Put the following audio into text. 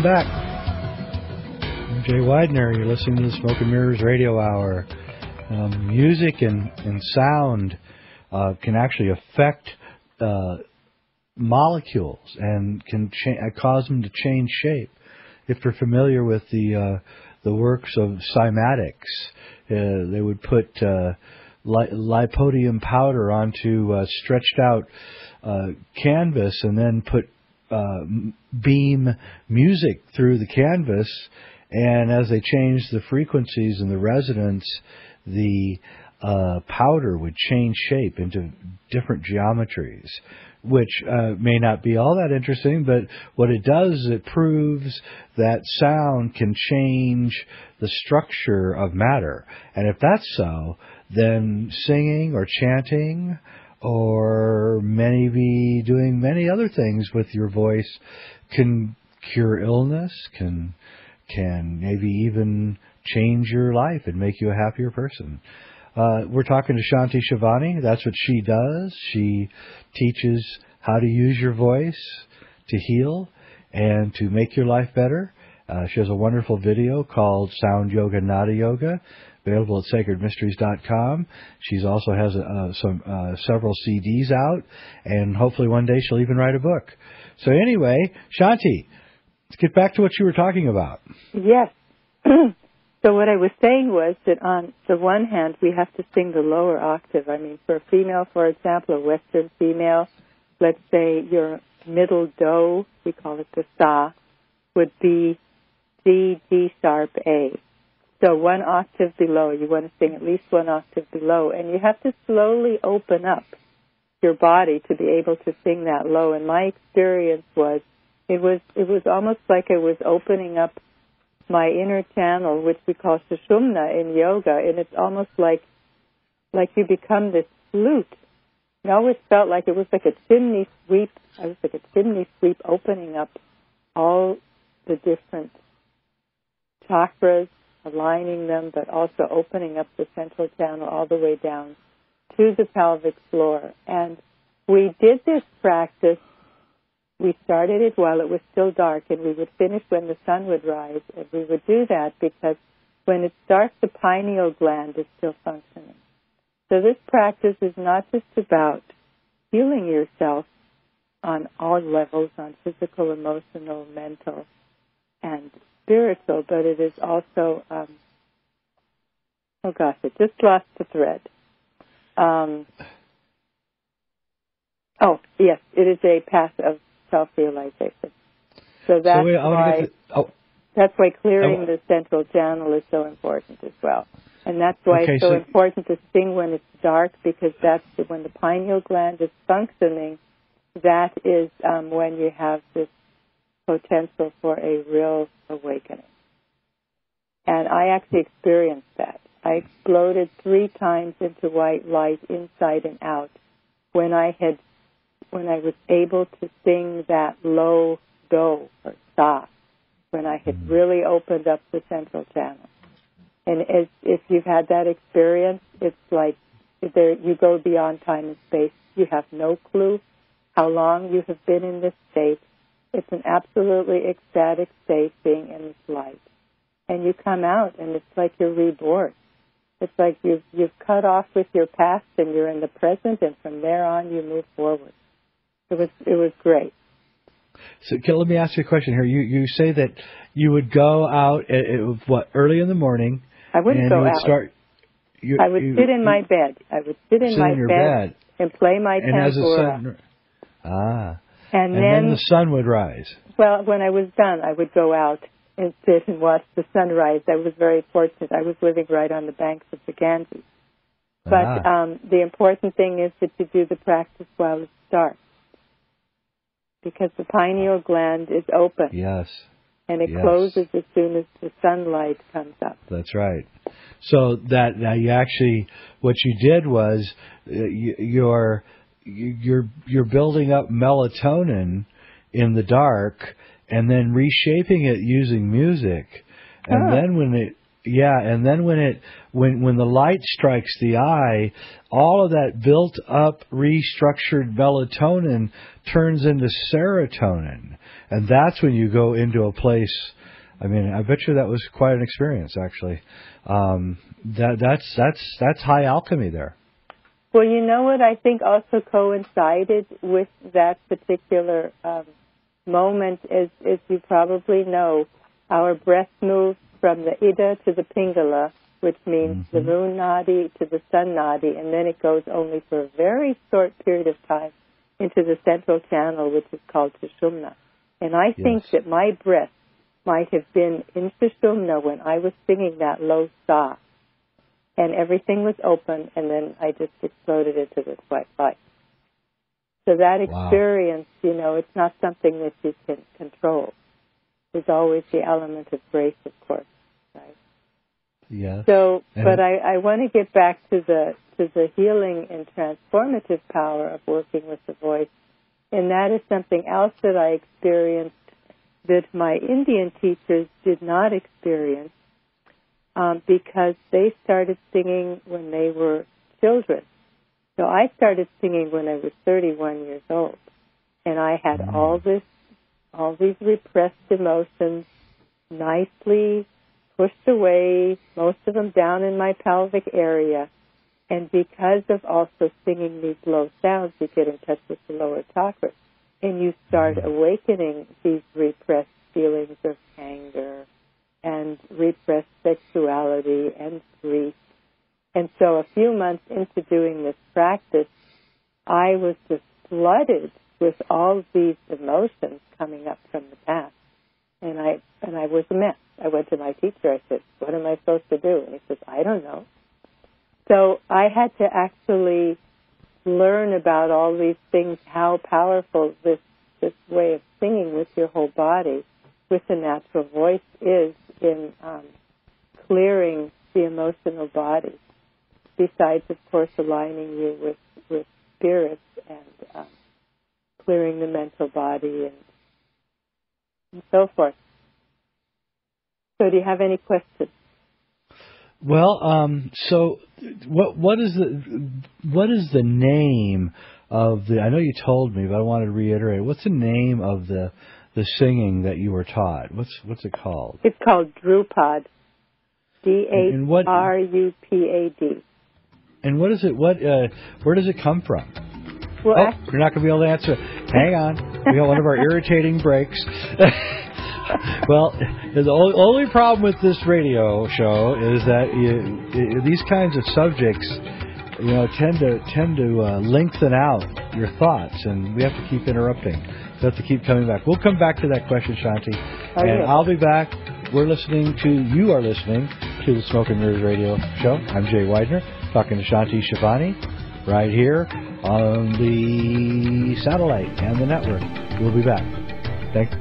back. I'm Jay Weidner. You're listening to the Smoke and Mirrors Radio Hour. Music and sound can actually affect molecules and can cause them to change shape. If you're familiar with the works of cymatics, they would put lypodium powder onto stretched out canvas and then put beam music through the canvas, and as they changed the frequencies and the resonance, the powder would change shape into different geometries, which may not be all that interesting, but what it does is it proves that sound can change the structure of matter. And if that's so, then singing or chanting or maybe doing many other things with your voice can cure illness, can maybe even change your life and make you a happier person. We're talking to Shanti Shivani. That's what she does. She teaches how to use your voice to heal and to make your life better. She has a wonderful video called Sound Yoga, Nada Yoga, available at sacredmysteries.com. She also has several CDs out, and hopefully one day she'll even write a book. So anyway, Shanti, let's get back to what you were talking about. Yes. So what I was saying was that on the one hand, we have to sing the lower octave. I mean, for a female, for example, a Western female, let's say your middle do, we call it the sa, would be D, D sharp, A. So one octave below, you want to sing at least one octave below, and you have to slowly open up your body to be able to sing that low. And my experience was, it was almost like I was opening up my inner channel, which we call sushumna in yoga, and it's almost like you become this flute. It always felt like it was like a chimney sweep. I was like a chimney sweep opening up all the different chakras, aligning them, but also opening up the central channel all the way down to the pelvic floor. And we did this practice. We started it while it was still dark, and we would finish when the sun would rise. And we would do that because when it's dark, the pineal gland is still functioning. So this practice is not just about healing yourself on all levels, on physical, emotional, mental, and spiritual, but it is also, I just lost the thread. Yes, it is a path of self-realization. So that's why clearing the central channel is so important as well. And that's why it's so important to sing when it's dark, because that's when the pineal gland is functioning. That is when you have this potential for a real awakening. And I actually experienced that. I exploded 3 times into white light inside and out when I was able to sing that low do or sa, when I had really opened up the central channel. And if you've had that experience, it's like you go beyond time and space. You have no clue how long you have been in this state. It's an absolutely ecstatic state, being in this light. And you come out, and it's like you're reborn. It's like you've cut off with your past, and you're in the present, and from there on you move forward. It was great. So let me ask you a question here. You say that you would go out early in the morning? I wouldn't go out. I would sit in my bed. I would sit in my bed and play my tempura. And then the sun would rise. Well, when I was done, I would go out and sit and watch the sunrise. I was very fortunate. I was living right on the banks of the Ganges. But the important thing is that you do the practice while it's dark, because the pineal gland is open. Yes. And it closes as soon as the sunlight comes up. That's right. So that now you actually, what you did was you're building up melatonin in the dark and then reshaping it using music. And then Yeah, and then when the light strikes the eye, all of that built up, restructured melatonin turns into serotonin, and that's when you go into a place. I mean, I bet you that was quite an experience, actually. That's high alchemy there. Well, you know what I think also coincided with that particular moment, as you probably know, our breath moves from the Ida to the Pingala, which means the moon nadi to the sun nadi, and then it goes only for a very short period of time into the central channel, which is called Sushumna. And I think that my breath might have been in Sushumna when I was singing that low sa, and everything was open, and then I just exploded into this white light. So that experience, it's not something that you can control. There's always the element of grace, of course, right? Yeah. So, but I want to get back to the healing and transformative power of working with the voice, and that is something else that I experienced that my Indian teachers did not experience, because they started singing when they were children. So I started singing when I was 31 years old, and I had all these repressed emotions nicely pushed away, most of them down in my pelvic area. And because of also singing these low sounds, you get in touch with the lower chakras, and you start awakening these repressed feelings of anger and repressed sexuality and grief. And so a few months into doing this practice, I was just flooded with all these emotions coming up from the past. And I was a mess. I went to my teacher. I said, what am I supposed to do? And he says, I don't know. So I had to actually learn about all these things, how powerful this way of singing with your whole body, with the natural voice, is in clearing the emotional body, besides, of course, aligning you with spirits and clearing the mental body and so forth. So do you have any questions? Well, so what is the name of the? I know you told me, but I wanted to reiterate. What's the name of the singing that you were taught? What's it called? It's called Drupad. Drupad. And what is it? Where does it come from? Well, you're not going to be able to answer. Hang on, we got one of our irritating breaks. Well, the only problem with this radio show is that these kinds of subjects, tend to lengthen out your thoughts, and we have to keep interrupting. We have to keep coming back. We'll come back to that question, Shanti, and I'll be back. You are listening to the Smoke and Mirrors Radio Show. I'm Jay Weidner, talking to Shanti Shivani, right here on the satellite and the network. We'll be back. Thanks.